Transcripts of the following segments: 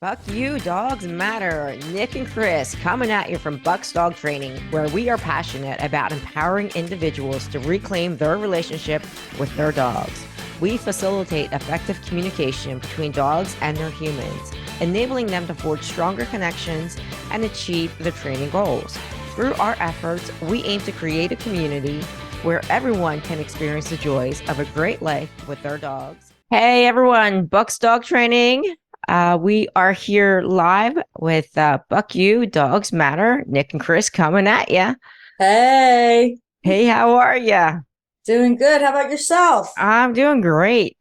Fuck you, dogs matter. Nick and Chris coming at you from Bucks Dog Training, where we are passionate about empowering individuals to reclaim their relationship with their dogs. We facilitate effective communication between dogs and their humans, enabling them to forge stronger connections and achieve their training goals. Through our efforts, we aim to create a community where everyone can experience the joys of a great life with their dogs. Hey everyone, Bucks Dog Training. We are here live with Buck You, Dogs Matter, Nick and Chris coming at you. Hey, Hey, how are you? doing good. How about yourself? I'm doing great.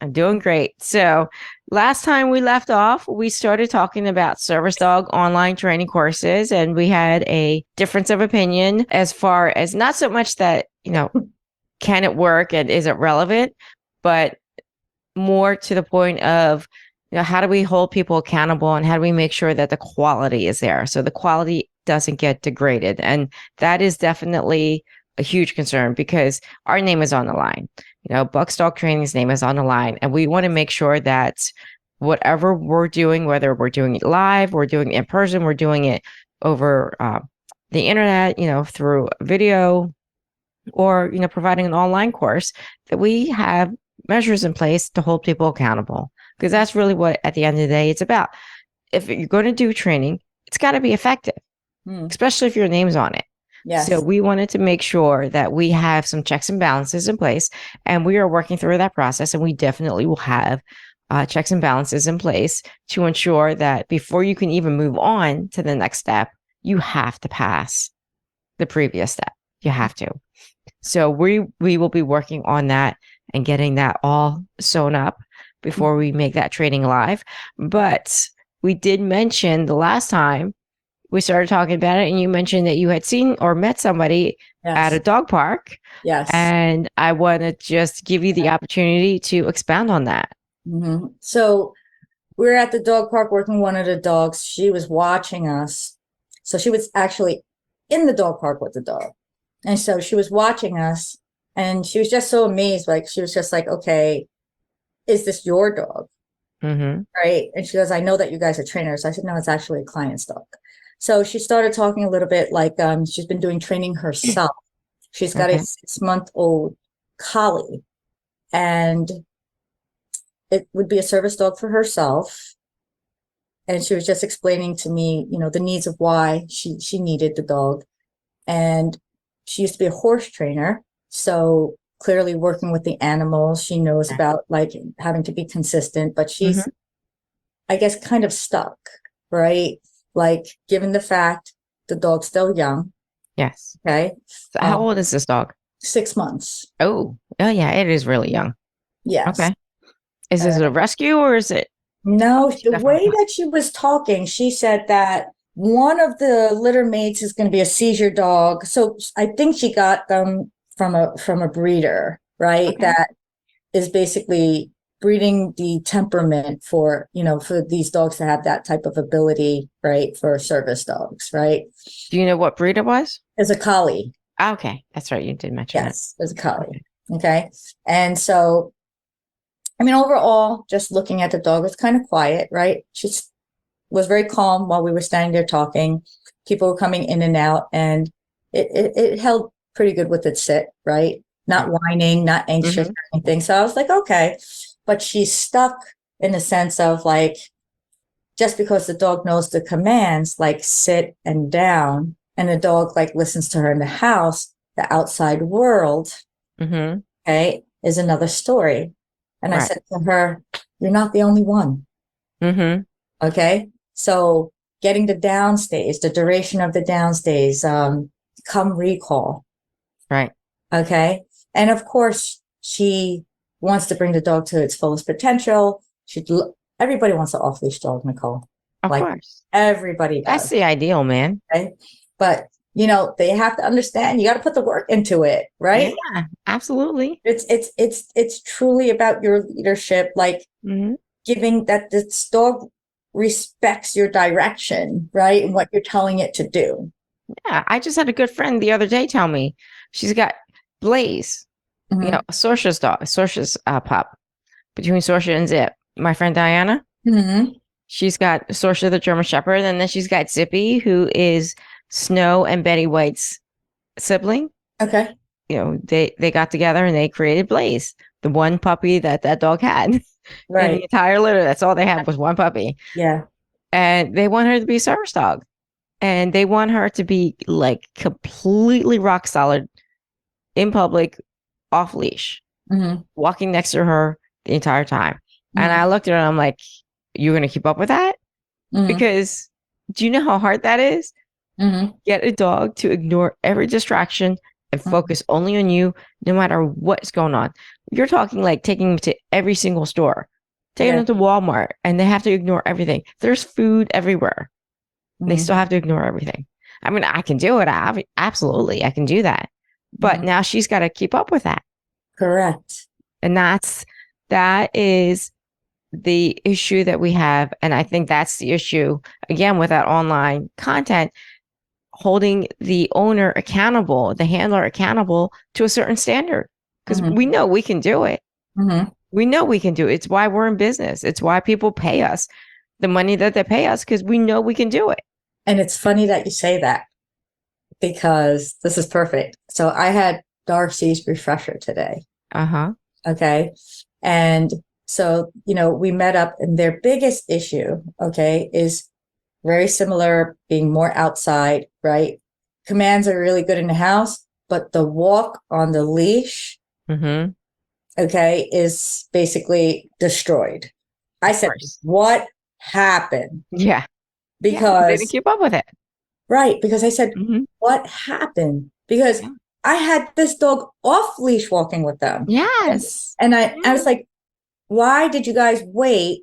So last time we left off, we started talking about service dog online training courses, and we had a difference of opinion as far as not so much that, can it work and is it relevant, but more to the point of, how do we hold people accountable and how do we make sure that the quality is there so the quality doesn't get degraded? And that is definitely a huge concern because our name is on the line. Bucks Dog Training's name is on the line, and we want to make sure that whatever we're doing, whether we're doing it live, we're doing it in person, we're doing it over the internet, through video, or providing an online course, that we have measures in place to hold people accountable, because that's really what at the end of the day it's about. If you're going to do training, it's got to be effective, especially if your name's on it. Yes. So we wanted to make sure that we have some checks and balances in place, and we are working through that process, and we definitely will have checks and balances in place to ensure that before you can even move on to the next step, you have to pass the previous step. You have to. So we will be working on that and getting that all sewn up before we make that training live. But we did mention the last time we started talking about it, and you mentioned that you had seen or met somebody at a dog park. Yes. And I want to just give you the opportunity to expound on that. Mm-hmm. So we were at the dog park working one of the dogs. She was watching us. So she was actually in the dog park with the dog. And so she was watching us, and she was just so amazed. Like, she was just like, okay, is this your dog? Mm-hmm. Right. And she goes, I know that you guys are trainers. I said, no, it's actually a client's dog. So she started talking a little bit like she's been doing training herself. She's got a 6-month-old collie, and it would be a service dog for herself. And she was just explaining to me, the needs of why she needed the dog. And she used to be a horse trainer. So clearly working with the animals, she knows about like having to be consistent, but she's, I guess, kind of stuck, right? Like, given the fact the dog's still young. Yes. Okay. So how old is this dog? 6 months. Oh, yeah, it is really young. Yes. Okay. Is this a rescue or is it? No, the way that she was talking, she said that one of the litter mates is going to be a seizure dog. So I think she got them from a breeder, right? Okay. That is basically breeding the temperament for these dogs to have that type of ability, right? For service dogs, right? Do you know what breed it was? It's a collie. Okay. That's right. You did mention yes, it. It's a collie. Okay. And so, I mean, overall, just looking at the dog, it's kind of quiet, right? She was very calm while we were standing there talking. People were coming in and out, and it held pretty good with its sit, right? Not whining, not anxious or anything. So I was like, okay. But she's stuck in the sense of like, just because the dog knows the commands, like sit and down, and the dog like listens to her in the house, the outside world, okay, is another story. And I said to her, you're not the only one. Okay. So getting the downstays, the duration of the downstays, come recall. Right. Okay. And of course, she wants to bring the dog to its fullest potential. Everybody wants an off-leash dog, Nicole. Of course. Everybody does. That's the ideal, man. Okay. But they have to understand, you got to put the work into it, right? Yeah, absolutely. It's truly about your leadership, like giving that this dog respects your direction, right? And what you're telling it to do. Yeah. I just had a good friend the other day tell me she's got Blaze, Sorcia's dog, Sorcia's pup, between Sorcia and Zip. My friend Diana. She's got Sorsha the German Shepherd, and then she's got Zippy, who is Snow and Betty White's sibling. Okay. You know, they got together and they created Blaze, the one puppy that dog had in the entire litter. That's all they had was one puppy. Yeah. And they want her to be a service dog. And they want her to be like completely rock solid in public, off leash, walking next to her the entire time. And I looked at her and I'm like, you're going to keep up with that? Because do you know how hard that is? Get a dog to ignore every distraction and focus only on you, no matter what's going on. You're talking like taking them to every single store, taking them to Walmart, and they have to ignore everything. There's food everywhere. They still have to ignore everything. I mean, I can do it. Absolutely, I can do that. But now she's got to keep up with that. Correct. And that is the issue that we have. And I think that's the issue, again, with that online content, holding the owner accountable, the handler accountable to a certain standard. Because we know we can do it. We know we can do it. It's why we're in business. It's why people pay us the money that they pay us, because we know we can do it. And it's funny that you say that, because this is perfect. So I had Darcy's refresher today. Okay. And so, we met up, and their biggest issue, okay, is very similar, being more outside, right? Commands are really good in the house, but the walk on the leash, okay, is basically destroyed. I said, what happened? Yeah. Because they didn't keep up with it. Right. Because I said, what happened? Because I had this dog off leash walking with them. Yes. And I was like, why did you guys wait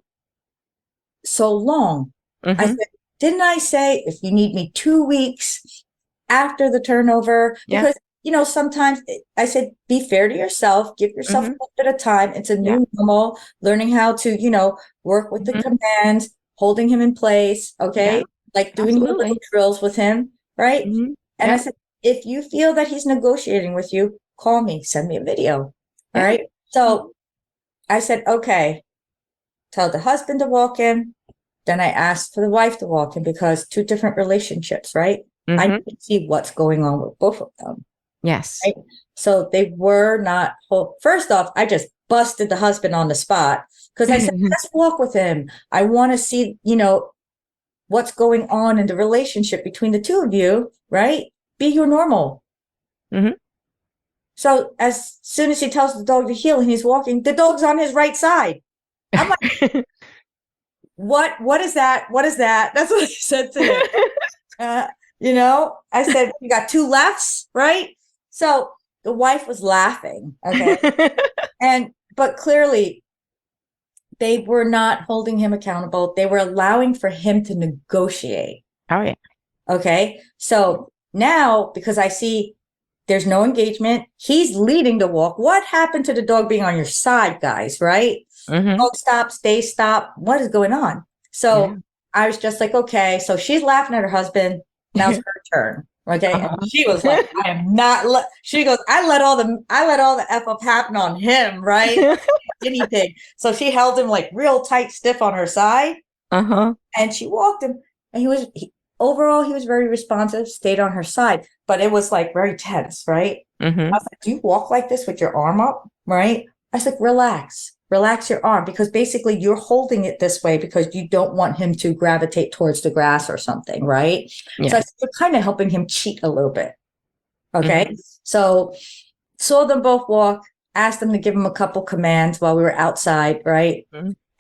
so long? I said, didn't I say if you need me 2 weeks after the turnover? Because, sometimes I said, be fair to yourself, give yourself a little bit of time. It's a new normal, learning how to, work with the commands, holding him in place. Okay. Like doing little drills with him. Right. And I said, if you feel that he's negotiating with you, call me, send me a video. All right. So I said, okay, tell the husband to walk in. Then I asked for the wife to walk in, because 2 different relationships, right? I need to see what's going on with both of them. Yes. Right? So they were not first off, I just busted the husband on the spot, because I said, let's walk with him. I want to see, what's going on in the relationship between the 2 of you, right? Be your normal. So as soon as he tells the dog to heel and he's walking, the dog's on his right side. I'm like, what is that? What is that? That's what I said to him. I said, you got 2 lefts, right? So the wife was laughing. Okay. But clearly they were not holding him accountable. They were allowing for him to negotiate. Oh, yeah. Okay. So now, because I see there's no engagement, he's leading the walk. What happened to the dog being on your side, guys? Right? Dog stop, stay stop. What is going on? So I was just like, okay. So she's laughing at her husband. Now it's her turn. Okay. And she was like, I am not, she goes, I let all the F up happen on him. Right. Guinea pig. So she held him like real tight, stiff on her side. And she walked him, and overall, he was very responsive, stayed on her side, but it was like very tense. Right. I was like, do you walk like this with your arm up? Right. I was like, relax your arm, because basically you're holding it this way because you don't want him to gravitate towards the grass or something, right? Yes. So you're kind of helping him cheat a little bit. Okay. So saw them both walk, asked them to give him a couple commands while we were outside, right?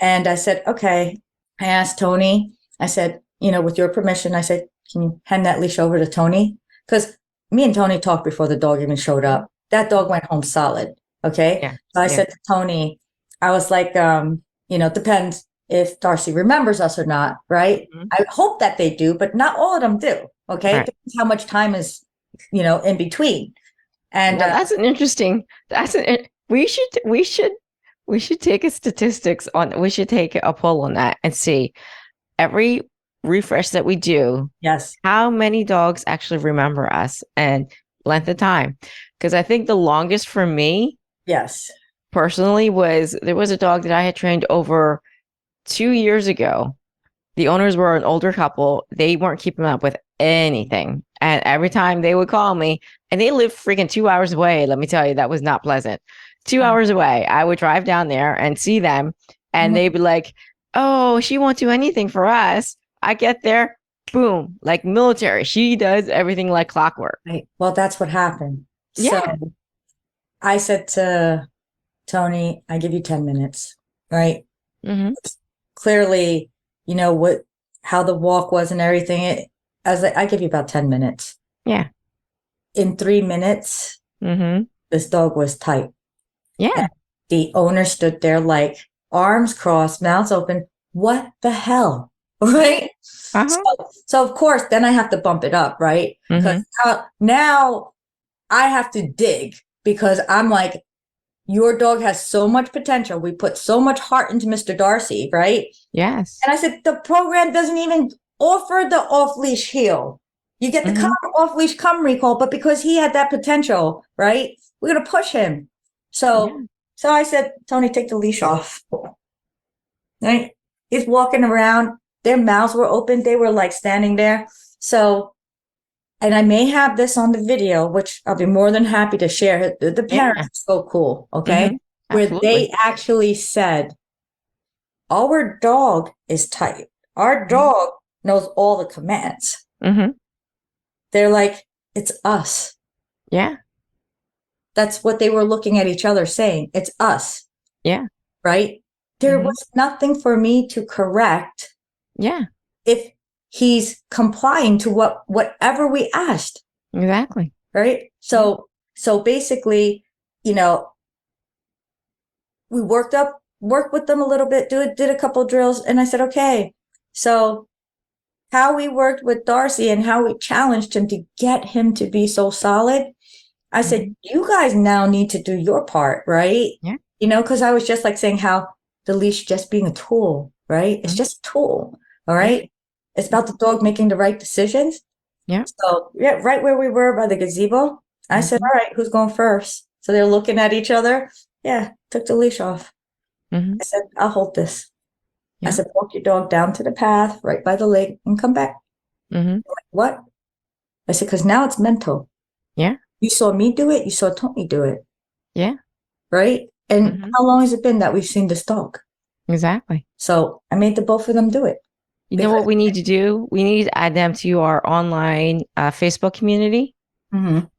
And I said, okay. I asked Tony, I said, with your permission, I said, can you hand that leash over to Tony? Because me and Tony talked before the dog even showed up. That dog went home solid. Okay. Yeah. So I said to Tony, I was like, depends if Darcy remembers us or not, right? I hope that they do, but not all of them do. Okay. Right. Depends how much time is, in between. And that's an interesting, we should take a statistics on, we should take a poll on that and see every refresh that we do. Yes. How many dogs actually remember us and length of time? Because I think the longest for me. Yes. Personally, there was a dog that I had trained over 2 years ago The owners were an older couple. They weren't keeping up with anything. And every time they would call me, and they lived freaking 2 hours away. Let me tell you, that was not pleasant. 2 hours away. I would drive down there and see them, and Mhm. they'd be like, "Oh, she won't do anything for us." I get there, boom, like military. She does everything like clockwork. Right. Well, that's what happened. So Yeah. I said to Tony, I give you 10 minutes, right? Mm-hmm. Clearly, you know what, how the walk was and everything. I was like, I give you about 10 minutes. Yeah. In 3 minutes, Mm-hmm. this dog was tight. Yeah. And the owner stood there like arms crossed, mouths open. What the hell? Right? Uh-huh. So of course, then I have to bump it up, right? Because Mm-hmm. now I have to dig because I'm like, your dog has so much potential. We put so much heart into Mr. Darcy, right? Yes. And I said, the program doesn't even offer the off leash heel. You get the Mhm. off leash come recall, but because he had that potential, right? We're going to push him. So, Yeah. so I said, Tony, take the leash off. Right? He's walking around. Their mouths were open. They were like standing there. So, and I may have this on the video, which I'll be more than happy to share. The parents Yeah. are so cool. Okay. Mhm. Where they Absolutely. actually said, our dog is tight. Our Mhm. dog knows all the commands. Mhm. They're like, it's us. Yeah. That's what they were looking at each other saying. It's us. Yeah. Right? There Mhm. was nothing for me to correct Yeah. if he's complying to whatever we asked. Exactly. Right? So basically, you know, we worked with them a little bit, did a couple drills, and I said, okay. So how we worked with Darcy and how we challenged him to get him to be so solid. I said, Mhm. you guys now need to do your part, right? Yeah. You know, because I was just like saying how the leash just being a tool, right? It's Mhm. just a tool. All Yeah. right. It's about the dog making the right decisions. Yeah. So yeah, right where we were by the gazebo, I said, Mhm. all right, who's going first? So they're looking at each other. Yeah, took the leash off. Mhm. I said, I'll hold this. I Yeah. said, walk your dog down to the path right by the lake and come back. Mhm. What? I said, because now it's mental. Yeah. You saw me do it. You saw Tony do it. Yeah. Right. And Mhm. how long has it been that we've seen this dog? Exactly. So I made the both of them do it. You know Because, what we need to do? We need to add them to our online Facebook community. Mhm.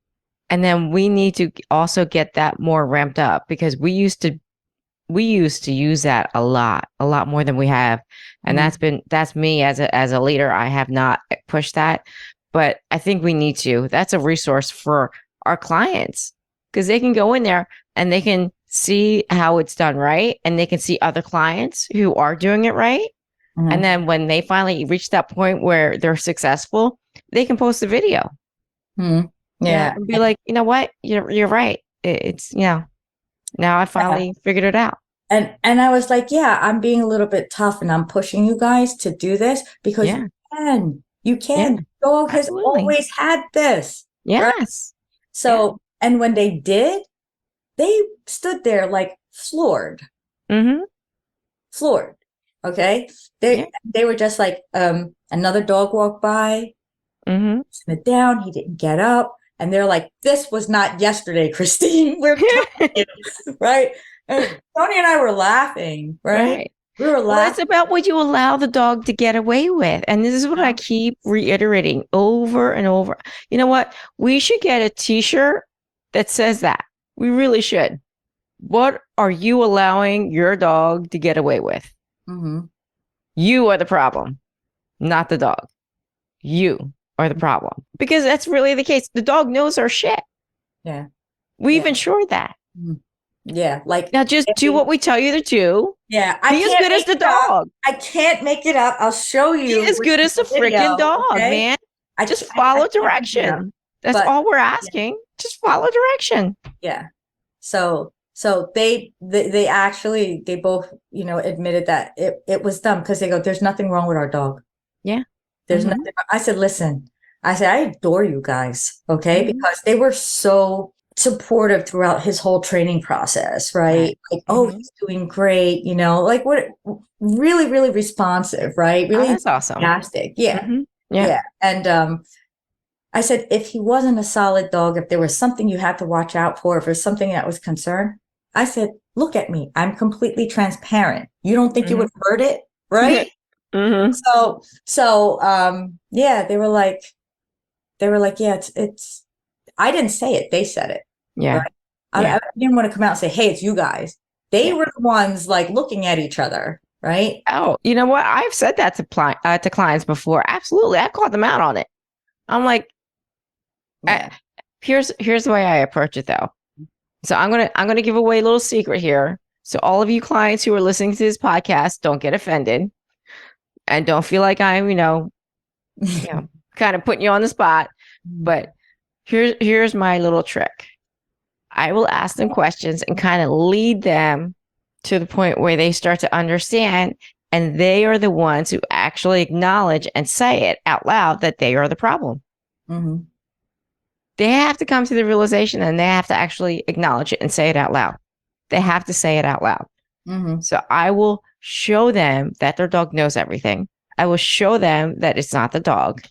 And then we need to also get that more ramped up because we used to use that a lot more than we have. And Mhm. that's me as a leader. I have not pushed that, but I think we need to. That's a resource for our clients because they can go in there and they can see how it's done right. And they can see other clients who are doing it right. And Mhm. then when they finally reach that point where they're successful, they can post a video. Mhm. Yeah. Yeah. And be like, you know what? You're right. It's, now I Yeah. finally figured it out. And I was like, yeah, I'm being a little bit tough and I'm pushing you guys to do this because Yeah. you Yeah. can. Dog has Absolutely. always had this. Right. Yes. Yeah. So, and when they did, they stood there like Mm-hmm. floored. Okay. Yeah. They were just like, another dog walked by, Mm-hmm. sit down, he didn't get up. And they're like, this was not yesterday, Christine. We're telling you, right? And Tony and I were laughing, right? Right. We were Well, it's laughing. about what you allow the dog to get away with. And this is what I Yeah. keep reiterating over and over. You know what? We should get a t-shirt that says that. We really should. What are you allowing your dog to get away with? Mhm. You are the problem, not the dog. You are the problem. Because that's really the case. The dog knows our shit. Yeah. We've Yeah. ensured that. Mhm. Yeah. Like, Now just do what we tell you to do. yeah, I Be as can't good as make the it up. dog. I can't make it up. I'll show Be you as with good as the the video. freaking dog, Okay. man. I Just can't, I follow can't make it up. direction. That's But all we're yeah. asking. Just follow direction. Yeah. So they actually they both, you know, admitted that it was them because they go, there's nothing wrong with our dog. Yeah. There's Mm-hmm. nothing. I said, listen, I said, I adore you guys. Okay. Mm-hmm. Because they were so supportive throughout his whole training process, right? Right. Like, oh, Mhm. he's doing great, like what really, really responsive, right? Oh, Really that's awesome. enthusiastic. Yeah. Hmm. Yeah. Yeah. And I said, if he wasn't a solid dog, if there was something you had to watch out for, if there's something that was concern, I said, look at me. I'm completely transparent. You don't think you Hmm. would hurt it, right? Hmm. Yeah, they were like, yeah, it's, I didn't say it. They said it, Yeah. right? Yeah. I didn't want to come out and say, hey, it's you guys. They Yeah. were the ones like looking at each other, right? Oh, you know what? I've said that to clients before. Absolutely. I called them out on it. I'm like, Yeah. here's the way I approach it though. So I'm gonna give away a little secret here. So all of you clients who are listening to this podcast, don't get offended and don't feel like I'm, kind of putting you on the spot. But here's my little trick. I will ask them questions and kind of lead them to the point where they start to understand, and they are the ones who actually acknowledge and say it out loud that they are the problem. Mm-hmm. They have to come to the realization and they have to actually acknowledge it and say it out loud. They have to say it out loud. Mm-hmm. So I will show them that their dog knows everything. I will show them that it's not the dog.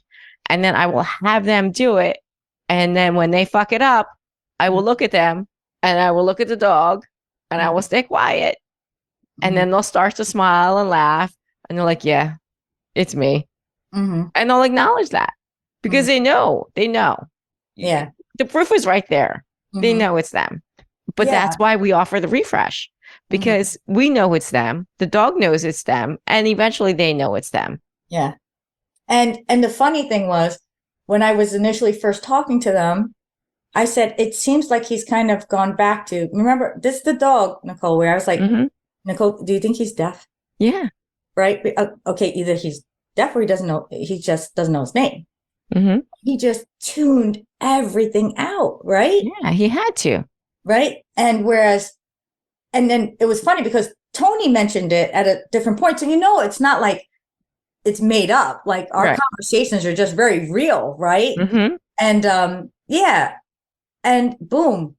And then I will have them do it. And then when they fuck it up, I will look at them and I will look at the dog and I will stay quiet. And then they'll start to smile and laugh. And they're like, yeah, it's me. Mm-hmm. And they'll acknowledge that because they know. Yeah. The proof is right there. They Mm-hmm. know it's them. But Yeah. that's why we offer the refresh because we know it's them. The dog knows it's them. And eventually they know it's them. Yeah. And the funny thing was, when I was initially first talking to them, I said, it seems like he's kind of gone back to, remember, this is the dog, Nicole, where I was like, Nicole, do you think he's deaf? Yeah. Right? Okay, either he's deaf or he just doesn't know his name. He just tuned everything out, right? Yeah, he had to. Right. And then it was funny because Tony mentioned it at a different point. So, it's not like it's made up. Like our conversations are just very real. Right. And, yeah. And boom,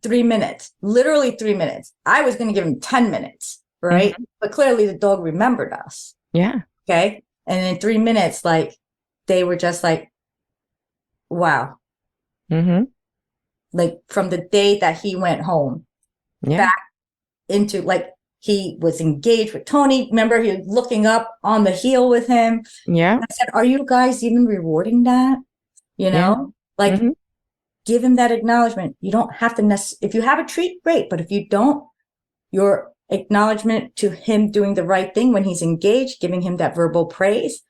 3 minutes, literally 3 minutes. I was going to give him 10 minutes. Right. But clearly the dog remembered us. Yeah. Okay. And in 3 minutes, like they were just like, wow. Like from the day that he went home back into like he was engaged with Tony. Remember, he was looking up on the heel with him. Yeah. And I said, are you guys even rewarding that? Like give him that acknowledgement. You don't have to if you have a treat, great. But if you don't, your acknowledgement to him doing the right thing when he's engaged, giving him that verbal praise,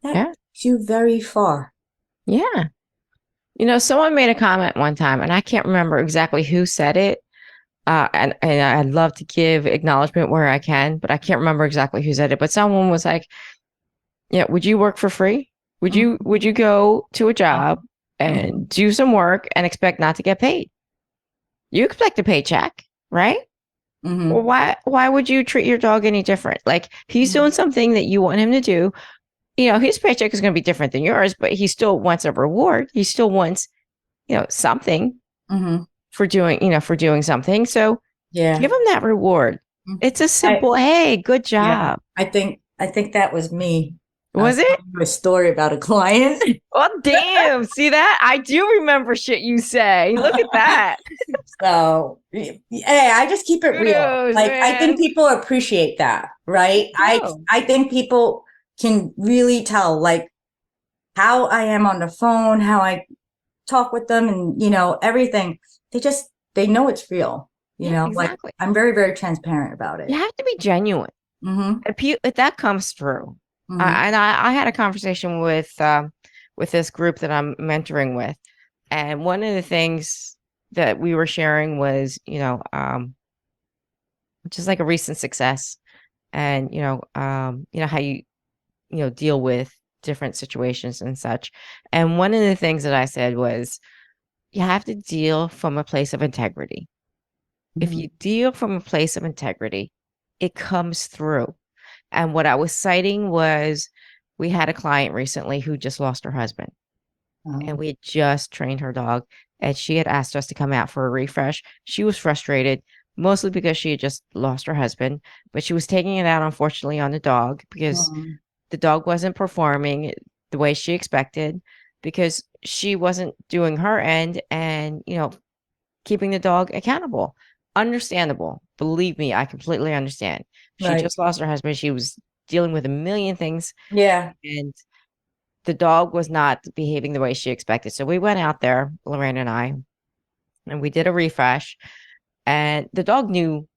that takes you very far. Yeah. Someone made a comment one time, and I can't remember exactly who said it. And I'd love to give acknowledgement where I can, but I can't remember exactly who said it. But someone was like, yeah, would you work for free? Would you go to a job and do some work and expect not to get paid? You expect a paycheck, right? Well, why would you treat your dog any different? Like he's doing something that you want him to do. His paycheck is going to be different than yours, but he still wants a reward. He still wants, something for doing something. So give him that reward. It's a simple, hey, good job. Yeah, I think that was me. Was it? A story about a client. Oh, damn. See that? I do remember shit you say. Look at that. So, hey, I just keep it real. Like, man. I think people appreciate that, right? I think people can really tell, like, how I am on the phone, how I talk with them, and, everything. They know it's real. Exactly. Like, I'm very, very transparent about it. You have to be genuine. If that comes through. And I had a conversation with this group that I'm mentoring with, and one of the things that we were sharing was, just like a recent success, and how you deal with different situations and such. And one of the things that I said was, you have to deal from a place of integrity. If you deal from a place of integrity, it comes through. And what I was citing was, we had a client recently who just lost her husband. and we had just trained her dog, and she had asked us to come out for a refresh. She was frustrated, mostly because she had just lost her husband, but she was taking it out, unfortunately, on the dog because Mhm. the dog wasn't performing the way she expected because she wasn't doing her end and, keeping the dog accountable. Understandable. Believe me, I completely understand. She Right. just lost her husband. She was dealing with a million things, Yeah. and the dog was not behaving the way she expected. So we went out there, Lorraine and I, and we did a refresh. And the dog knew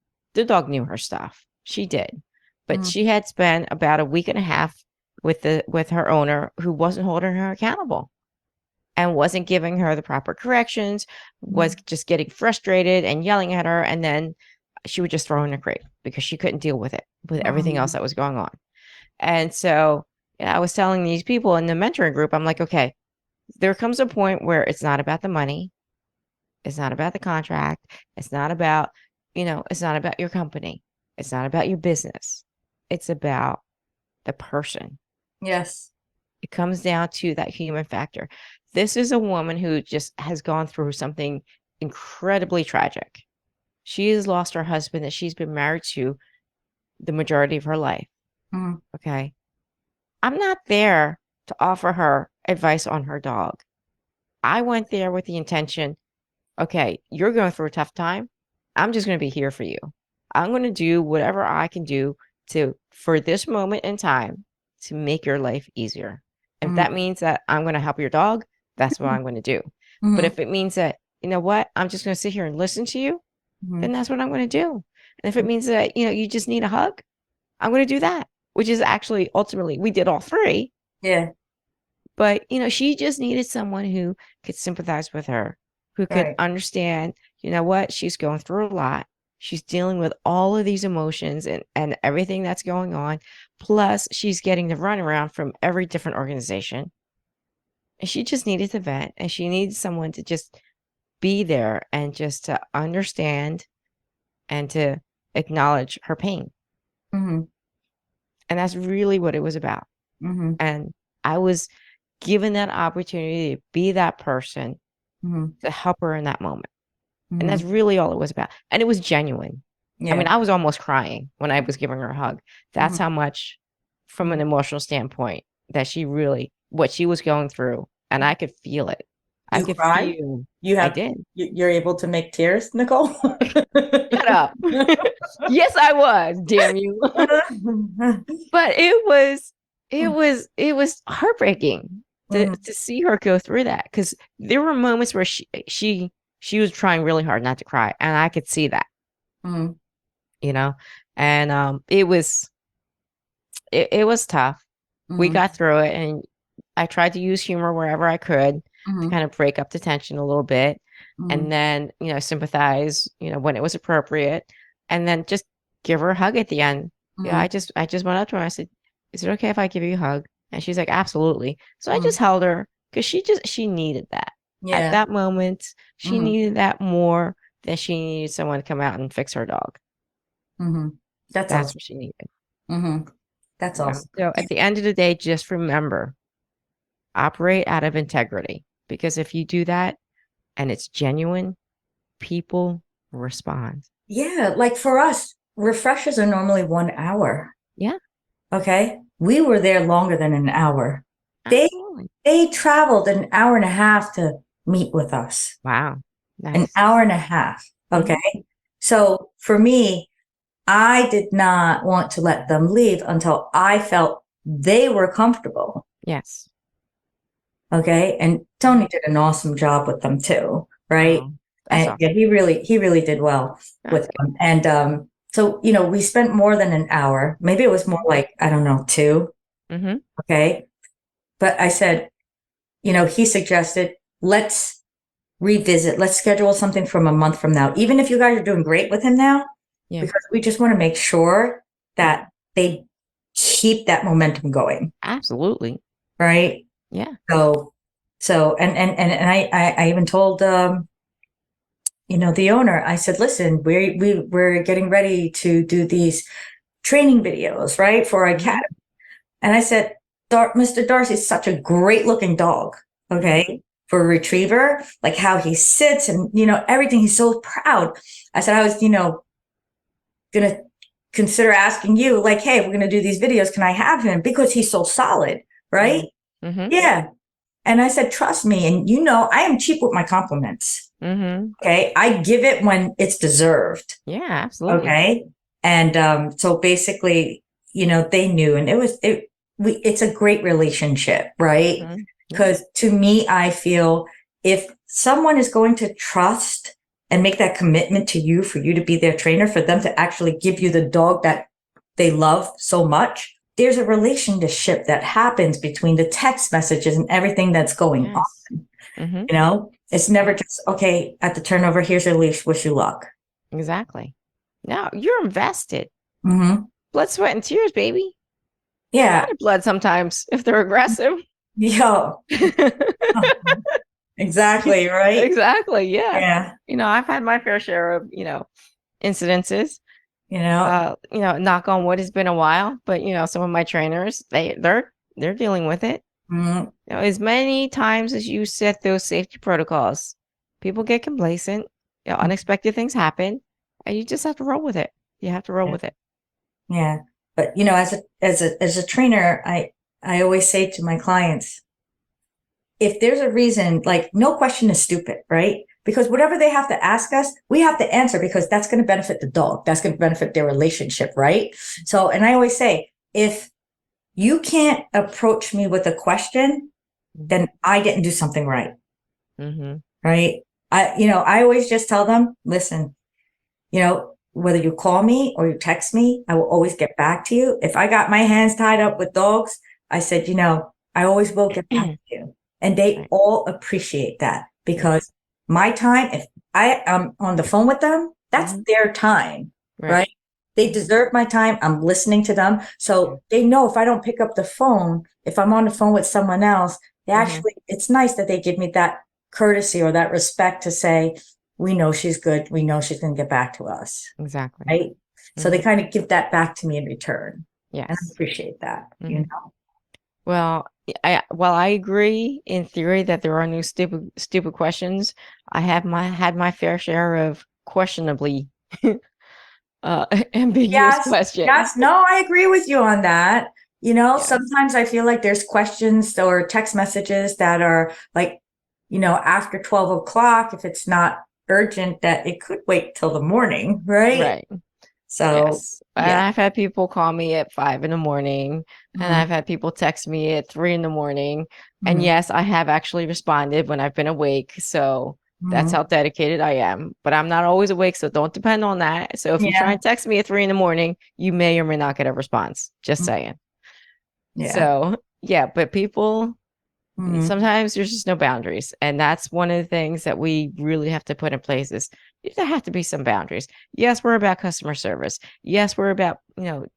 her stuff. She did. But Mhm. she had spent about a week and a half with her owner who wasn't holding her accountable and wasn't giving her the proper corrections, was Mhm. just getting frustrated and yelling at her, and then she would just throw in a crate because she couldn't deal with it, with everything else Mhm. that was going on. And so, I was telling these people in the mentoring group, I'm like, "Okay, there comes a point where it's not about the money, it's not about the contract, it's not about, it's not about your company, it's not about your business. It's about the person." Yes. It comes down to that human factor. This is a woman who just has gone through something incredibly tragic. She has lost her husband that she's been married to the majority of her life. Mhm. Okay. I'm not there to offer her advice on her dog. I went there with the intention, okay, you're going through a tough time. I'm just going to be here for you. I'm going to do whatever I can do for this moment in time, to make your life easier. And if that Mhm. means that I'm going to help your dog, that's what I'm going to do. But Mhm. if it means that, you know what, I'm just going to sit here and listen to you, then Mhm. that's what I'm going to do. And if it means that, you just need a hug, I'm going to do that, which is actually ultimately we did all three. Yeah. But, she just needed someone who could sympathize with her, who could Right. understand, you know what, she's going through a lot. She's dealing with all of these emotions and everything that's going on. Plus, she's getting the runaround from every different organization. And she just needed to vent, and she needed someone to just be there and just to understand and to acknowledge her pain. Mhm. And that's really what it was about. Mhm. And I was given that opportunity to be that person Mhm. to help her in that moment. And that's Mhm. really all it was about. And it was genuine. I mean, Yeah. I was almost crying when I was giving her a hug. That's Mhm. how much, from an Mhm. emotional standpoint, that what she was going through, and I could feel it. I You could cry? feel You I have did. you're able to make tears, Nicole? Shut up. Yes, I was, damn you. But it was heartbreaking to Mhm. to see her go through that, because there were moments where she was trying really hard not to cry, and I could see that, Mhm. you know? And, it was tough. We Mhm. got through it, and I tried to use humor wherever I could to Mhm. kind of break up the tension a little bit, Mhm. and then, sympathize, when it was appropriate, and then just give her a hug at the end. Yeah, Mhm. I just went up to her, I said, "Is it okay if I give you a hug?" And she's like, "Absolutely." So I Mhm. just held her because she needed that. At Yeah. that moment, she Mhm. needed that more than she needed someone to come out and fix her dog. Mhm. That's That's awesome. what she needed. Mhm. That's awesome. So at the end of the day, just remember, operate out of integrity, because if you do that and it's genuine, people respond. Yeah, like for us, refreshers are normally 1 hour. Yeah, Okay. We were there longer than an hour. They absolutely. they traveled an hour and a half to meet with us. Wow. An Nice. hour and a half. Okay. Mhm. So for me, I did not want to let them leave until I felt they were comfortable. Yes. Okay. And Mhm. Tony did an awesome job with them too. Right. Oh, that's And yeah, awesome. he really did well That's with good. them. And so we spent more than an hour. Maybe it was more Mhm. like, I don't know, two. Mhm. Okay. But I said, he suggested, let's revisit, let's schedule something from a month from now, even if you guys are doing great with him now, Yeah, because we just want to make sure that they keep that momentum going. absolutely. Right. Yeah. So, and I even told, the owner, I said, listen, we're getting ready to do these training videos, right, for our Mhm. academy. And I said, Mr. Darcy's such a great looking dog. Okay. For a retriever, like how he sits and, everything. He's so proud. I said, I was, going to consider asking you, like, hey, we're going to do these videos. Can I have him? Because he's so solid. Right. Mm-hmm. Yeah. And I said, trust me. And, I am cheap with my compliments. Mm-hmm. Okay. I give it when it's deserved. Yeah, absolutely. Okay. And so basically, they knew, and it's a great relationship, right? Mm-hmm. Because to me, I feel if someone is going to trust and make that commitment to you for you to be their trainer, for them to actually give you the dog that they love so much, there's a relationship that happens between the text messages and everything that's going Yes. on. Mm-hmm. It's never just, okay, at the turnover, here's a leash, wish you luck. Exactly. No, you're invested. Mm-hmm. Blood, sweat, and tears, baby. Yeah. Blood sometimes if they're aggressive. Yo. Exactly. Right. Exactly. Yeah. Yeah. I've had my fair share of, incidences. You know, Knock on wood, it's been a while, but some of my trainers, they're dealing with it. mm, As many times as you set those safety protocols, people get complacent. Unexpected things happen, and you just have to roll with it. You have to roll yeah. with it. Yeah. But as a trainer, I always say to my clients, if there's a reason, like no question is stupid, right? Because whatever they have to ask us, we have to answer because that's going to benefit the dog. That's going to benefit their relationship, right? So, and I always say, if you can't approach me with a question, then I didn't do something right. Mm-hmm. Right. I always just tell them, listen, whether you call me or you text me, I will always get back to you. If I got my hands tied up with dogs, I said, I always will get back to you. And they Right. all appreciate that because my time, if I am on the phone with them, that's their time, right? They deserve my time. I'm listening to them. So they know if I don't pick up the phone, if I'm on the phone with someone else, it's nice that they give me that courtesy or that respect to say, we know she's good. We know she's going to get back to us. Exactly. Right. So they kind of give that back to me in return. Yes. And I appreciate that, Well, I agree in theory that there are no stupid questions. I have had my fair share of questionably ambiguous questions. Yes. No, I agree with you on that. Sometimes I feel like there's questions or text messages that are like, after 12 o'clock, if it's not urgent, that it could wait till the morning, right? Right. So, yes. And I've had people call me at 5 in the morning, and I've had people text me at 3 in the morning. And yes, I have actually responded when I've been awake. So that's how dedicated I am. But I'm not always awake, so don't depend on that. So if you try and text me at 3 in the morning, you may or may not get a response. Just saying. Yeah. So but people sometimes there's just no boundaries. And that's one of the things that we really have to put in place is there have to be some boundaries. Yes, we're about customer service. Yes, we're about,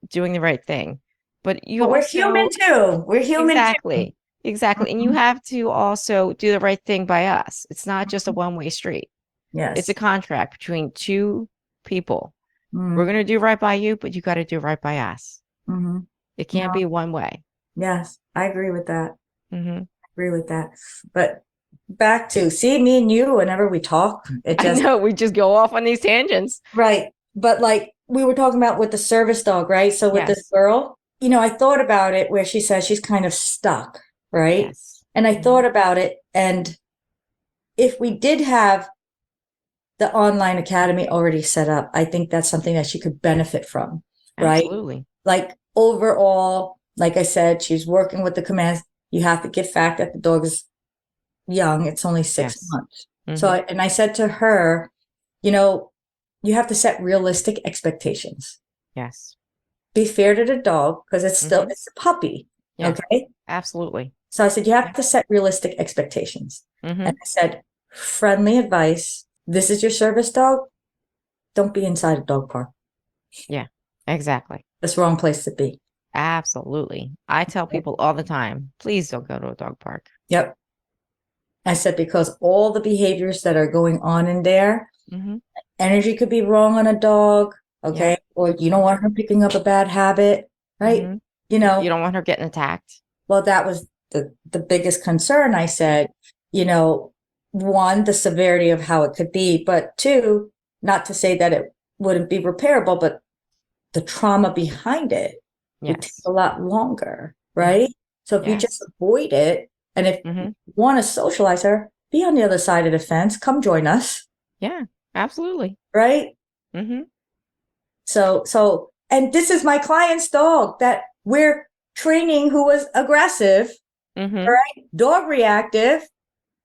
doing the right thing. But we're human too. We're human too. Exactly. And you Mhm. have to also do the right thing by us. It's not just a one-way street. Yes. It's a contract between two people. Mhm. We're going to do right by you, but you got to do right by us. Mhm. It can't be one way. Yes, I agree with that. Mhm. Agree with that. But back to me and you, whenever we talk, it I just know we just go off on these tangents. right. But like we were talking about with the service dog, right? So with this Yes. girl, I thought about it where she says she's kind of stuck, right? Yes. And I thought about it, and if we did have the online academy already set up, I think that's something that she could benefit from, right? Absolutely. Like overall, like I said, she's working with the commands. You have to give fact that the dog is young. It's only 6 months. So, and I said to her, you have to set realistic expectations. Yes. Be fair to the dog because it's a puppy. Yeah. Okay. Absolutely. So I said, you have to set realistic expectations. And I said, friendly advice. This is your service dog. Don't be inside a dog park. Yeah, exactly. That's the wrong place to be. Absolutely. I tell people all the time, please don't go to a dog park. Yep. I said, because all the behaviors that are going on in there, energy could be wrong on a dog. Okay. Yep. Or you don't want her picking up a bad habit, right? You don't want her getting attacked. Well, that was the biggest concern. I said, you know, one, the severity of how it could be, but two, not to say that it wouldn't be repairable, but the trauma behind it would take Yes. a lot longer, right? So if you just Yes. avoid it, and if Mm-hmm. you want to socialize her, be on the other side of the fence, come join us, Yeah, absolutely. right? Mm-hmm. So, and this is my client's dog that we're training who was aggressive, Mm-hmm. right? Dog reactive,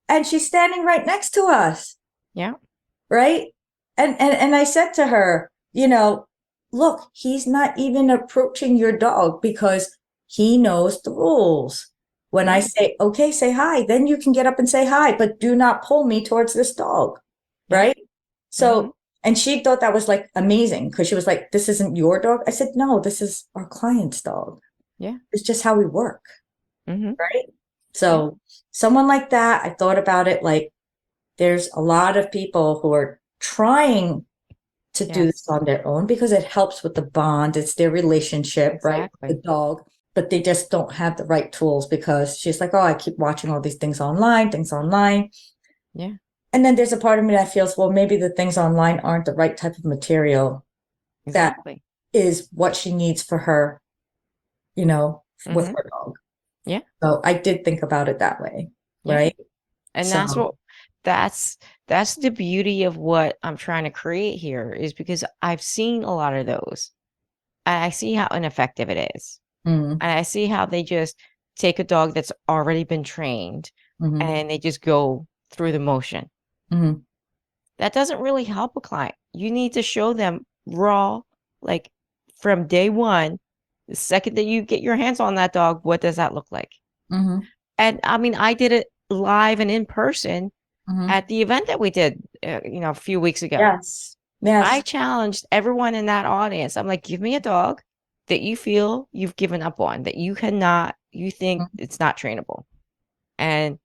and she's standing right next to us, Yeah. right? And I said to her, you know, look, he's not even approaching your dog because he knows the rules. When I Yeah. say, okay, say hi, then you can get up and say hi, but do not pull me towards this dog, Yeah. right? Mm-hmm. So, and she thought that was like amazing because she was like, this isn't your dog. I said, no, this is our client's dog. Yeah. It's just how we work, Mm-hmm. right? Yeah. So, someone like that, I thought about it like there's a lot of people who are trying to do this Yes. on their own because it helps with the bond. It's their relationship, right? The Exactly. dog, but they just don't have the right tools because she's like, oh, I keep watching all these things online, things online. Yeah. And then there's a part of me that feels, well, maybe the things online aren't the right type of material that Exactly. is what she needs for her, you know, with Mm-hmm. her dog. Yeah. So I did think about it that way, Yeah. right? And So, that's that's the beauty of what I'm trying to create here is because I've seen a lot of those. And I see how ineffective it is. mm, And I see how they just take a dog that's already been trained mhm, and they just go through the motion. mhm, That doesn't really help a client. You need to show them raw, like from day one, the second that you get your hands on that dog, what does that look like? mhm, And I mean, I did it live and in person mhm. at the event that we did, a few weeks ago. Yes, I yes. challenged everyone in that audience. I'm like, give me a dog that you feel you've given up on, that you think Mhm. it's not trainable. And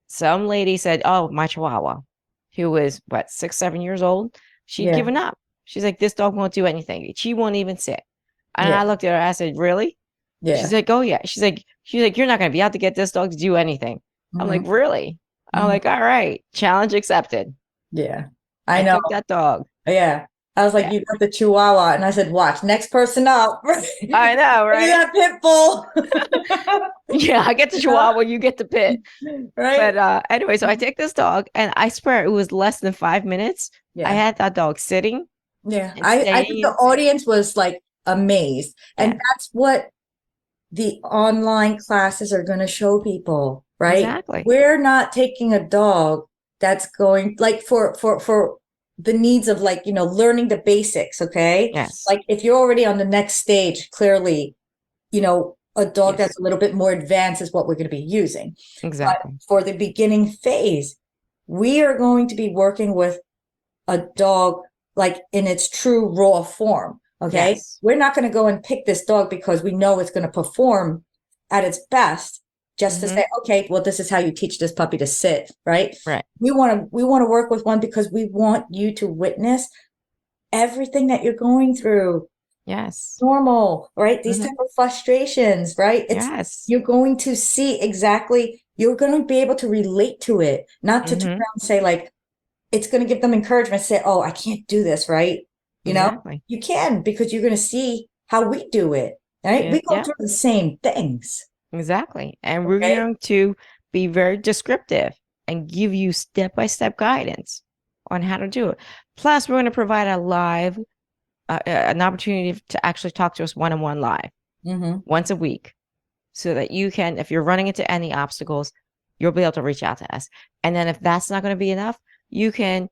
some lady said, oh, my Chihuahua, who was what, 6, 7 years old, she'd Yeah, given up. She's like, this dog won't do anything. She won't even sit. And yeah, I looked at her, I said, really? She's yeah. like, oh yeah. She's like, you're not gonna be able to get this dog to do anything. I'm like, Mhm, really? I'm mhm. like, all right, challenge accepted. Yeah, I I know. took that dog. Yeah. I was like, Yeah. you got the Chihuahua. And I said, watch, next person up. I know, You right? got Pit Bull. Yeah, I get the You know? Chihuahua, you get the pit. Right? But anyway, so I take this dog and I swear it was less than 5 minutes. I Yeah. had that dog sitting Yeah. and I think staying the and sitting. audience was like amazed. And Yeah, that's what the online classes are going to show people, right? exactly. We're not taking a dog that's going like for the needs of like, you know, learning the basics, okay? Yes. Like if you're already on the next stage, clearly, you know, a dog Yes. that's a little bit more advanced is what we're going to be using. But Exactly. for the beginning phase, we are going to be working with a dog like in its true raw form. Okay. Yes. We're not going to go and pick this dog because we know it's going to perform at its best just to Mm-hmm. say, okay, well, this is how you teach this puppy to sit, right? Right. We want to work with one because we want you to witness everything that you're going through Yes. normal, right? These Mm-hmm. type of frustrations, right? It's Yes. you're going to see exactly, you're going to be able to relate to it, not to turn Mm-hmm. around and say like, it's going to give them encouragement, say, oh, I can't do this, right? You know, Exactly. you can because you're going to see how we do it, right? Yeah. We go Yeah. through the same things. Exactly. And we're Okay. going to be very descriptive and give you step-by-step guidance on how to do it. Plus, we're going to provide a live, an opportunity to actually talk to us one-on-one live Mm-hmm. once a week so that you can, if you're running into any obstacles, you'll be able to reach out to us. And then if that's not going to be enough, you can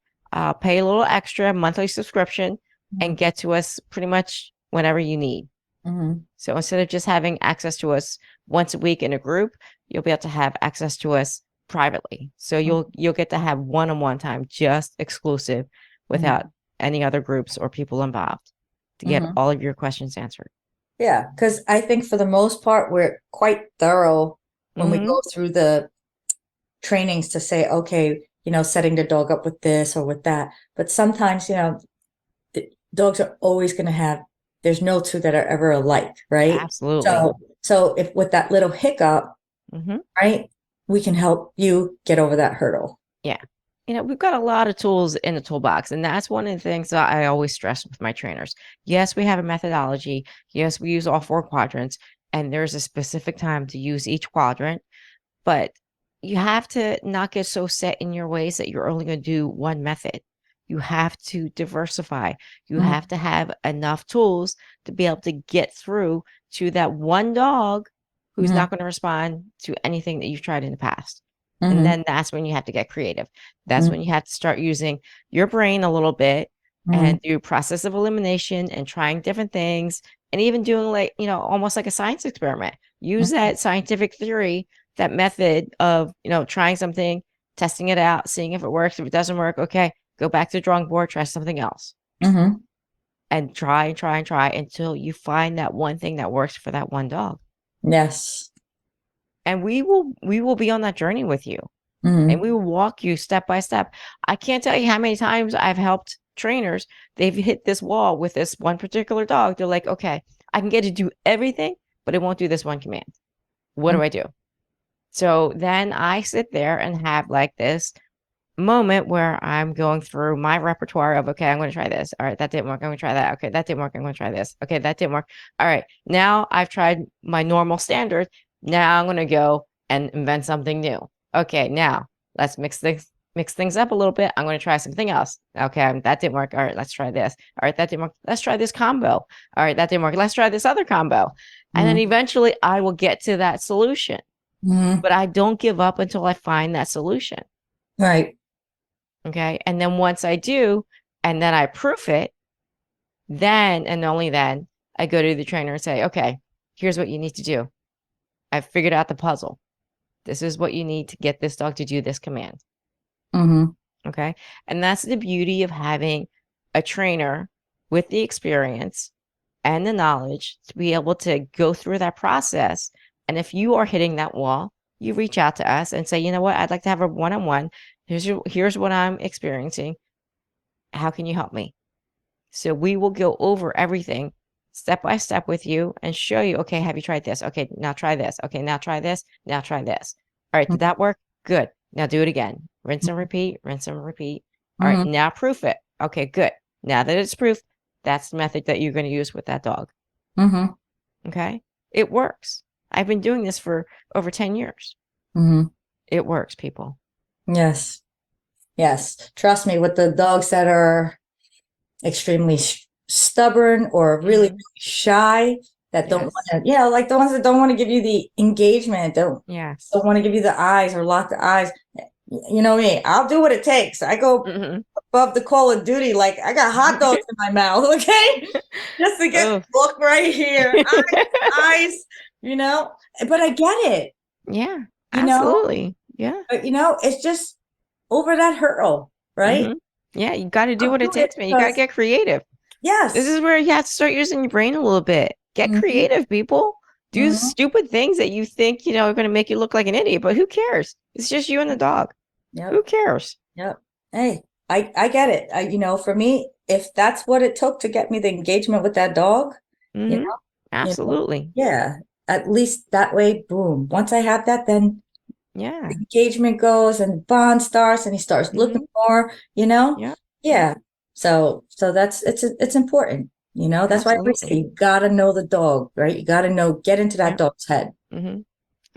pay a little extra monthly subscription Mm-hmm. and get to us pretty much whenever you need. Mm-hmm. So instead of just having access to us once a week in a group, you'll be able to have access to us privately. So you'll get to have one-on-one time, just exclusive, Mm-hmm. without any other groups or people involved, to get Mm-hmm. all of your questions answered. Yeah, because I think for the most part, we're quite thorough when we Mm-hmm. go through the trainings to say, okay, you know, setting the dog up with this or with that. But sometimes, you know, the dogs are always going to have, there's no two that are ever alike, right? Absolutely. So if with that little hiccup, Mm-hmm. right? we can help you get over that hurdle. Yeah. We've got a lot of tools in the toolbox, and that's one of the things that I always stress with my trainers. Yes, we have a methodology. Yes, we use all 4 quadrants, and there's a specific time to use each quadrant, but you have to not get so set in your ways that you're only going to do one method. You have to diversify. You Mhm, have to have enough tools to be able to get through to that one dog who's mhm, not going to respond to anything that you've tried in the past. And mhm, then that's when you have to get creative. That's mhm, when you have to start using your brain a little bit mhm, and do process of elimination and trying different things and even doing like, almost like a science experiment. Use mhm, that scientific theory, that method of, trying something, testing it out, seeing if it works. If it doesn't work, okay, go back to the drawing board, try something else mhm. and try and try and try until you find that one thing that works for that one dog. Yes. And we will be on that journey with you. And Mhm, we will walk you step by step. I can't tell you how many times I've helped trainers. They've hit this wall with this one particular dog. They're like, okay, I can get it to do everything, but it won't do this one command. What mhm, do I do? So then I sit there and have like this moment where I'm going through my repertoire of, okay, I'm going to try this. All right, that didn't work. I'm going to try that. Okay, that didn't work. I'm going to try this. Okay, that didn't work. All right, now I've tried my normal standard. Now I'm going to go and invent something new. Okay, now let's mix things up a little bit. I'm going to try something else. Okay, that didn't work. All right, let's try this. All right, that didn't work. Let's try this combo. All right, that didn't work. Let's try this other combo. And then mhm, eventually I will get to that solution. mhm. But I don't give up until I find that solution. Right. Okay. And then once I do, and then I proof it, then and only then I go to the trainer and say, okay, here's what you need to do. I've figured out the puzzle. This is what you need to get this dog to do this command. Mhm, Okay. And that's the beauty of having a trainer with the experience and the knowledge to be able to go through that process. And if you are hitting that wall, you reach out to us and say, you know what, I'd like to have a one-on-one. Here's what I'm experiencing. How can you help me? So we will go over everything step by step with you and show you, okay, have you tried this? Okay, now try this. Okay, now try this. Now try this. All right, did that work? Good. Now do it again. Rinse and repeat, rinse and repeat. All right, mhm, now proof it. Okay, good. Now that it's proof, that's the method that you're going to use with that dog. mhm, Okay. It works. I've been doing this for over 10 years. mhm. It works, people. Yes. Yes. Trust me, with the dogs that are extremely stubborn or really, really Hmm. shy, that don't want Yes. to, like the ones that don't want to give you the engagement, Yes. don't want to give you the eyes or lock the eyes. You know me, I'll do what it takes. I go Hmm. above the call of duty, like I got hot dogs in my mouth, okay? Just to get Oh. look right here, eyes, you know. But I get it, Yeah, you know. absolutely. Yeah. But it's just over that hurdle, right? Hmm. Yeah, you got to do I'll what do it it takes, man. You got to because get creative. This yes. is where you have to start using your brain a little bit. Get Hmm. creative, people. Do Hmm. stupid things that you think, are going to make you look like an idiot, but who cares? It's just you and the dog. Yep. Who cares? Yep. Hey, I get it. For me, if that's what it took to get me the engagement with that dog, you Hmm. know, Absolutely. yeah, at least that way, boom. Once I have that, then the Yeah. engagement goes and the bond starts and he starts looking Hmm. more, Yeah. Yeah. yeah. So that's it's important, That's why I always say Absolutely. you gotta know the dog, right? You gotta get into that Yeah. dog's head, Hmm.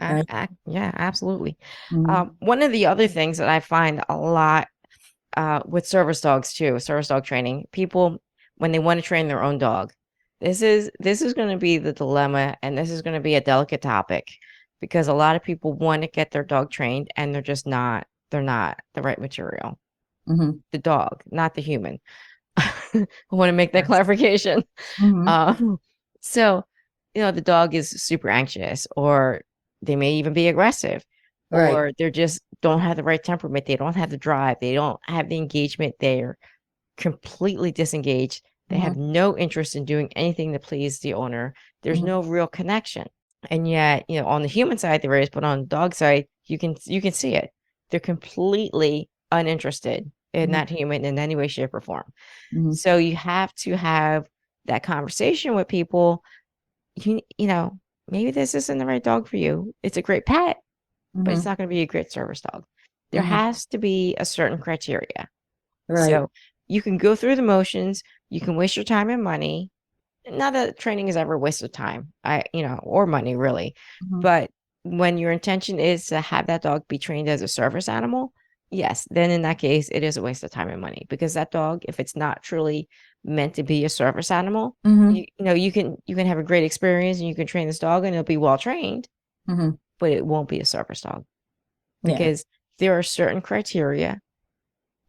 right? Yeah, absolutely. Mhm. One of the other things that I find a lot with service dogs too, service dog training, people when they want to train their own dog, this is going to be the dilemma, and this is going to be a delicate topic because a lot of people want to get their dog trained, and they're not the right material. Mhm. The dog, not the human. I want to make that Yes. clarification. Mhm. Um, so, the dog is super anxious, or they may even be aggressive, Right. or they're just don't have the right temperament. They don't have the drive. They don't have the engagement. They're completely disengaged. They have Mhm. no interest in doing anything to please the owner. There's Mhm. no real connection. And yet, on the human side there is, but on the dog side, you can see it. They're completely uninterested in Mhm. that human in any way, shape, or form. Mhm. So you have to have that conversation with people. Maybe this isn't the right dog for you. It's a great pet, but it's Mhm. not going to be a great service dog. There Mhm. has to be a certain criteria. Right. So you can go through the motions, you can waste your time and money. Not that training is ever a waste of time, or money really. Mhm. But when your intention is to have that dog be trained as a service animal, yes, then in that case, it is a waste of time and money because that dog, if it's not truly meant to be a service animal, Mhm. you can have a great experience and you can train this dog and it'll be well trained, Mhm. but it won't be a service dog Yeah. because there are certain criteria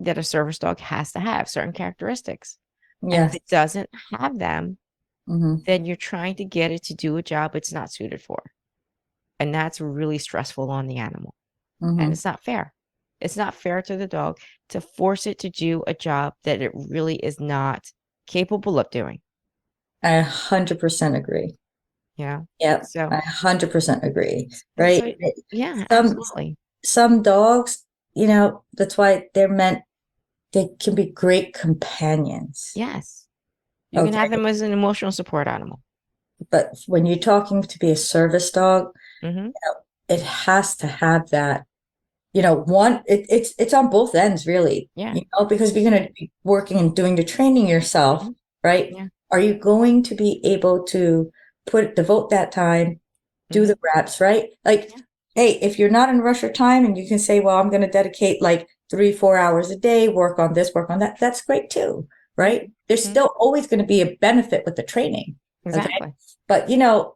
that a service dog has to have, certain characteristics. And if Yes. it doesn't have them, Mhm. then you're trying to get it to do a job it's not suited for. And that's really stressful on the animal. And Mhm. it's not fair. It's not fair to the dog to force it to do a job that it really is not capable of doing. I 100% agree. Yeah. Yep. So, I 100% agree. and Right. so, yeah, Some absolutely. some dogs, that's why they can be great companions. Yes. You can have Okay. them as an emotional support animal. But when you're talking to be a service dog, Hmm. it has to have that, it's on both ends really, Yeah. because if you're going to be working and doing the training yourself, Hmm. right? Yeah. Are you going to be able to devote that time, do Hmm. the reps, right? Like, Yeah. hey, if you're not in rush or time and you can say, well, I'm going to dedicate like 3, 4 hours a day, work on this, work on that, that's great too, right? There's Hmm. still always going to be a benefit with the training. Okay. Exactly. But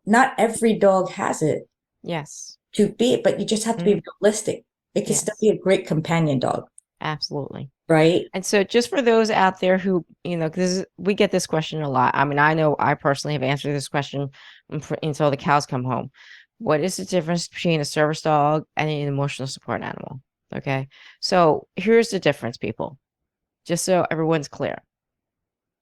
not every dog has it Yes. to be, but you just have to be Hmm. realistic. It can still Yes. be a great companion dog, Absolutely. right? And so just for those out there who, because we get this question a lot. I mean, I know I personally have answered this question until the cows come home. What is the difference between a service dog and an emotional support animal? Okay. So here's the difference, people, just so everyone's clear.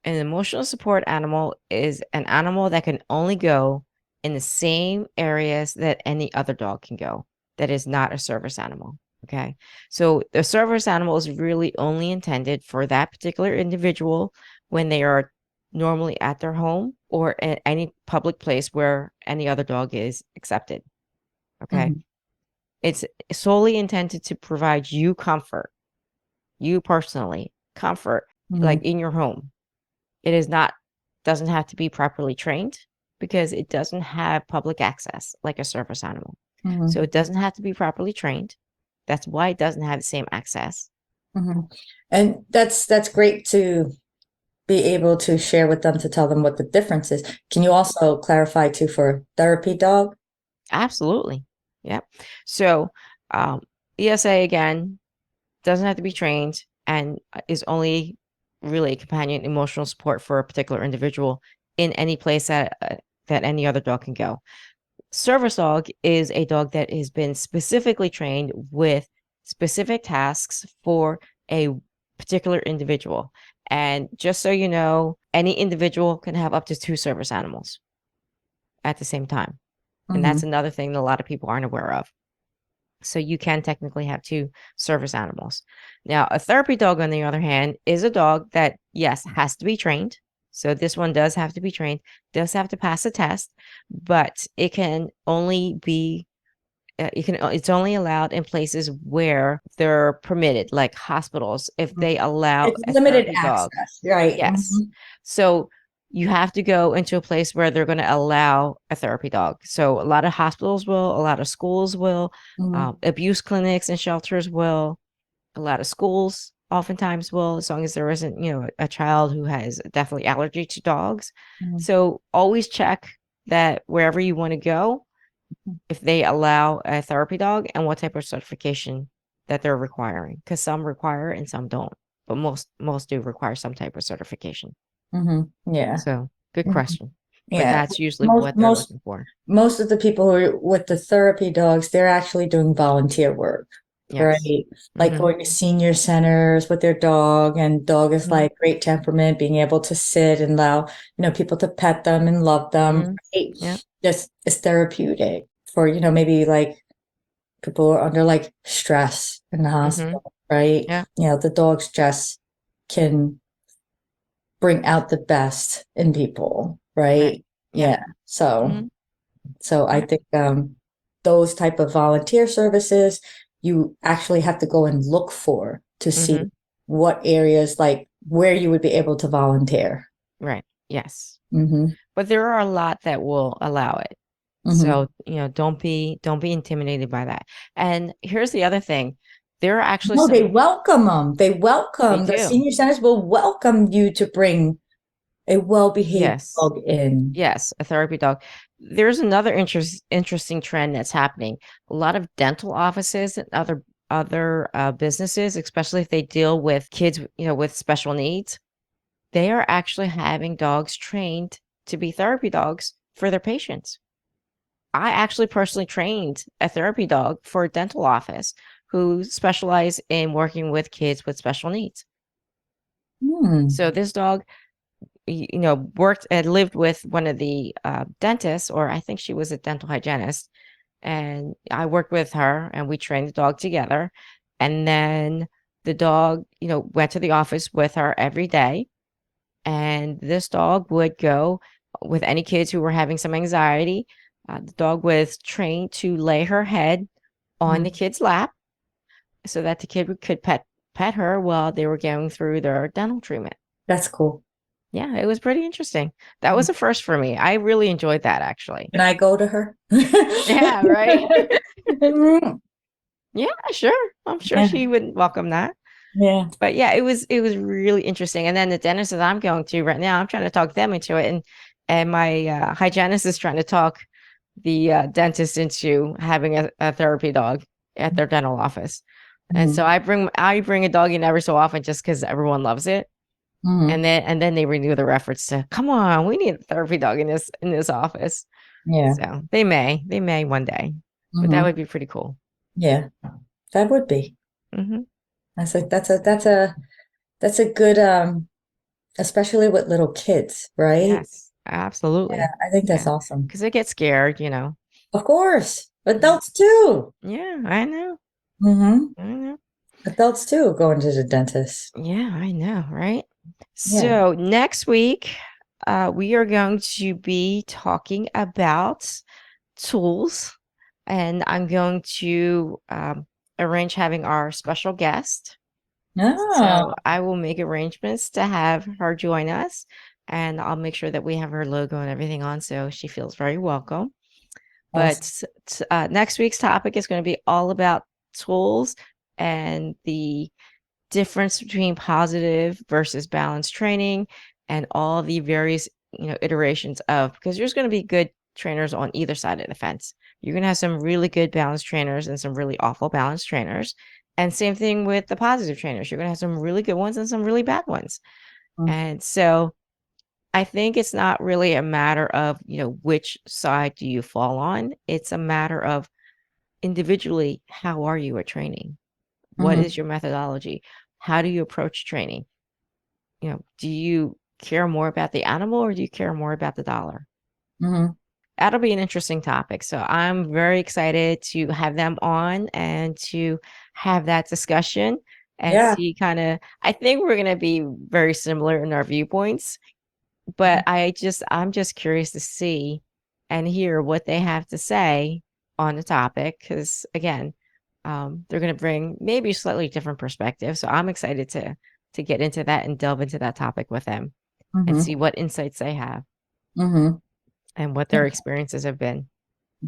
An emotional support animal is an animal that can only go in the same areas that any other dog can go. That is not a service animal. Okay. So the service animal is really only intended for that particular individual when they are normally at their home or at any public place where any other dog is accepted. Okay. Mhm. It's solely intended to provide you comfort, you personally, comfort, like Mhm. in your home. It is not doesn't have to be properly trained because it doesn't have public access like a service animal. So Mhm. it doesn't have to be properly trained. That's why it doesn't have the same access. Mhm. And that's great to be able to share with them, to tell them what the difference is. Can you also clarify too for therapy dog? Absolutely. Yep. So um, ESA again doesn't have to be trained and is only really a companion emotional support for a particular individual in any place that any other dog can go. Service dog is a dog that has been specifically trained with specific tasks for a particular individual. And just so you know, any individual can have up to two service animals at the same time. And that's Mhm. another thing that a lot of people aren't aware of. So you can technically have two service animals. Now, a therapy dog, on the other hand, is a dog that, yes, has to be trained. So this one does have to be trained, does have to pass a test, but it can only be it's only allowed in places where they're permitted, like hospitals, if they allow It's a limited therapy dog. access, right? Yes. Mhm. So you have to go into a place where they're going to allow a therapy dog. So a lot of hospitals will, a lot of schools will, Mhm. abuse clinics and shelters will, a lot of schools oftentimes will, as long as there isn't, a child who has definitely allergy to dogs. Mhm. So always check that wherever you want to go, if they allow a therapy dog and what type of certification that they're requiring, because some require and some don't, but most do require some type of certification. Mhm. Yeah. So good Mhm. question, but Yeah. that's usually Most what they're most looking for. most of the people who are with the therapy dogs, they're actually doing volunteer work, Yes. right? Like Mhm. going to senior centers with their dog, and dog is Mhm. like great temperament, being able to sit and allow, people to pet them and love them, Mhm. right? Yep. Just it's therapeutic for, maybe like people who are under like stress in the Mhm. hospital, right? Yep. The dogs just can bring out the best in people, Right. right? Yep. Yeah. So Mhm. so I Yep. think those type of volunteer services, you actually have to go and look for to see Hmm. what areas, like where you would be able to volunteer. Right. Yes. Mm-hmm. But there are a lot that will allow it. Mm-hmm. So, don't be intimidated by that. And here's the other thing. There are actually No, they some, welcome them. they The do. senior centers will welcome you to bring a well-behaved Yes. dog in. Yes, a therapy dog. There's another interesting trend that's happening. A lot of dental offices and other businesses, especially if they deal with kids, with special needs, they are actually having dogs trained to be therapy dogs for their patients. I actually personally trained a therapy dog for a dental office who specialize in working with kids with special needs. Hmm. So this dog, worked and lived with one of the dentists, or I think she was a dental hygienist. And I worked with her and we trained the dog together. And then the dog, went to the office with her every day. And this dog would go with any kids who were having some anxiety. The dog was trained to lay her head on the Hmm. kid's lap so that the kid could pet her while they were going through their dental treatment. That's cool. Yeah, it was pretty interesting. That was a first for me. I really enjoyed that actually. Can I go to her? Yeah, right. Yeah, sure. I'm sure Yeah. she would welcome that. Yeah. But yeah, it was really interesting. And then the dentist that I'm going to right now, I'm trying to talk them into it, and my hygienist is trying to talk the dentist into having a therapy dog at their dental office. And so Mhm. I bring a dog in every so often just because everyone loves it. Mhm. And then they renew the reference to, come on, we need a therapy dog in this office. Yeah. So they may one day, but that Mhm. would be pretty cool. Yeah. That would be. Hmm. That's a good especially with little kids, right? Yes, Yeah, absolutely. I think that's Yeah, awesome. because they get scared. Of course. Yeah, Adults too. yeah, I know. Mm-hmm. I know. Adults too going to the dentist. Yeah, I know, right? Yeah. So next week, we are going to be talking about tools, and I'm going to arrange having our special guest. Ah, So I will make arrangements to have her join us, and I'll make sure that we have her logo and everything on so she feels very welcome. awesome. But next week's topic is going to be all about tools and the difference between positive versus balanced training and all the various iterations of, because there's going to be good trainers on either side of the fence. You're going to have some really good balanced trainers and some really awful balanced trainers, and same thing with the positive trainers. You're going to have some really good ones and some really bad ones. Mm. And so I think it's not really a matter of which side do you fall on. It's a matter of individually, how are you at training? What Mhm. is your methodology? How do you approach training? Do you care more about the animal or do you care more about the dollar? Mhm. That'll be an interesting topic. So I'm very excited to have them on and to have that discussion and Yeah. see I think we're going to be very similar in our viewpoints, but I'm just curious to see and hear what they have to say on the topic. Because again, they're going to bring maybe a slightly different perspective. So I'm excited to get into that and delve into that topic with them and Mhm. see what insights they have Mhm. and what their experiences have been.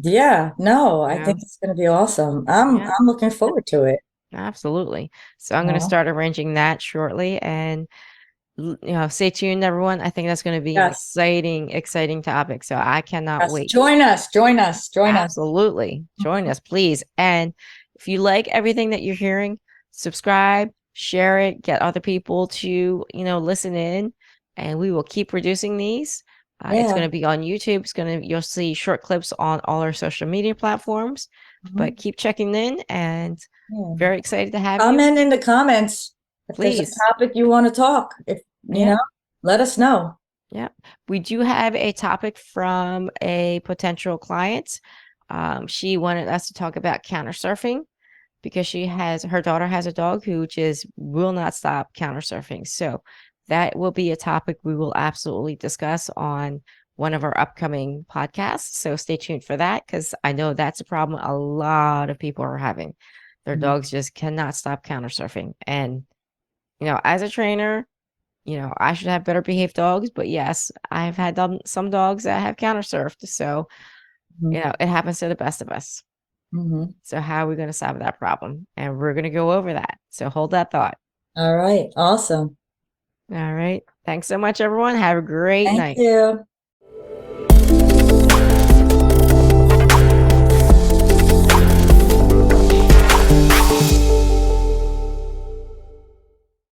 Yeah. No, I Yeah, think it's going to be awesome. I'm yeah, I'm looking forward to it. absolutely. So I'm going to Yeah. start arranging that shortly, and stay tuned, everyone. I think that's going to be an Yes. exciting topic. So I cannot Yes. wait. Join us. Join us. Join us. Absolutely. Join us, please. And if you like everything that you're hearing, subscribe, share it, get other people to, listen in, and we will keep producing these. It's Yeah. going to be on YouTube. You'll see short clips on all our social media platforms, but Mhm. keep checking in, and Yeah. very excited to have you. Comment in the comments if there's a Please. topic you want to talk. If Yeah. let us know. Yeah. We do have a topic from a potential client. She wanted us to talk about counter surfing because her daughter has a dog who just will not stop counter surfing. So that will be a topic we will absolutely discuss on one of our upcoming podcasts. So stay tuned for that because I know that's a problem a lot of people are having. Their Mhm. dogs just cannot stop counter surfing. And, as a trainer, I should have better behaved dogs, but yes, I've had some dogs that have counter surfed. So, Mhm. it happens to the best of us. Mhm. So, how are we going to solve that problem? And we're going to go over that. So, hold that thought. All right. Awesome. All right. Thanks so much, everyone. Have a great Thank night. you.